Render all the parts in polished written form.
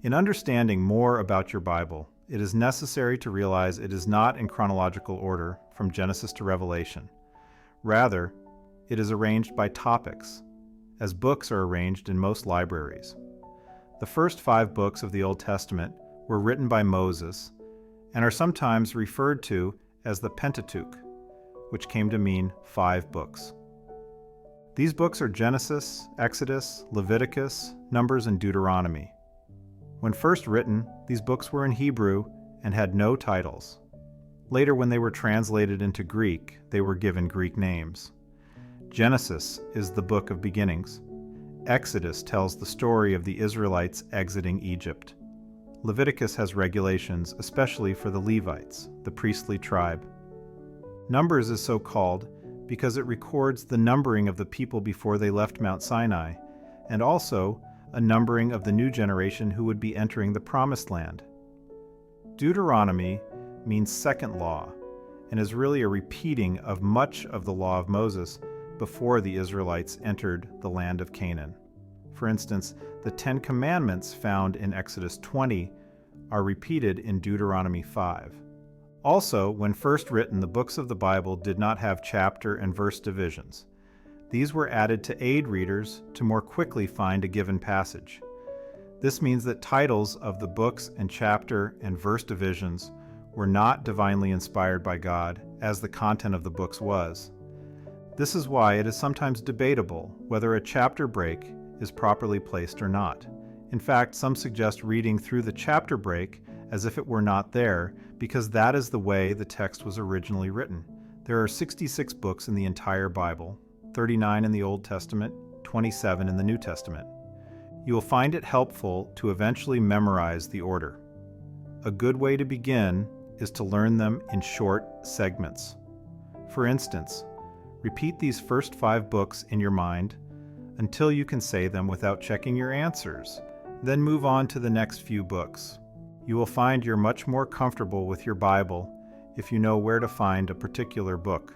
In understanding more about your Bible, it is necessary to realize it is not in chronological order from Genesis to Revelation. Rather, it is arranged by topics, as books are arranged in most libraries. The first 5 books of the Old Testament were written by Moses and are sometimes referred to as the Pentateuch, which came to mean 5 books. These books are Genesis, Exodus, Leviticus, Numbers, and Deuteronomy. When first written, these books were in Hebrew and had no titles. Later, when they were translated into Greek, they were given Greek names. Genesis is the book of beginnings. Exodus tells the story of the Israelites exiting Egypt. Leviticus has regulations, especially for the Levites, the priestly tribe. Numbers is so called because it records the numbering of the people before they left Mount Sinai, and also a numbering of the new generation who would be entering the Promised Land. Deuteronomy means second law, and is really a repeating of much of the law of Moses before the Israelites entered the land of Canaan. For instance, the 10 Commandments found in Exodus 20 are repeated in Deuteronomy 5. Also, when first written, the books of the Bible did not have chapter and verse divisions. These were added to aid readers to more quickly find a given passage. This means that titles of the books and chapter and verse divisions were not divinely inspired by God, as the content of the books was. This is why it is sometimes debatable whether a chapter break is properly placed or not. In fact, some suggest reading through the chapter break as if it were not there, because that is the way the text was originally written. There are 66 books in the entire Bible, 39 in the Old Testament, 27 in the New Testament. You will find it helpful to eventually memorize the order. A good way to begin is to learn them in short segments. For instance, repeat these first 5 books in your mind until you can say them without checking your answers. Then move on to the next few books. You will find you're much more comfortable with your Bible if you know where to find a particular book.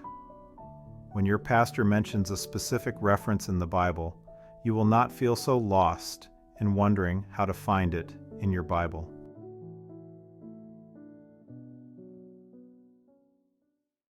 When your pastor mentions a specific reference in the Bible, you will not feel so lost in wondering how to find it in your Bible.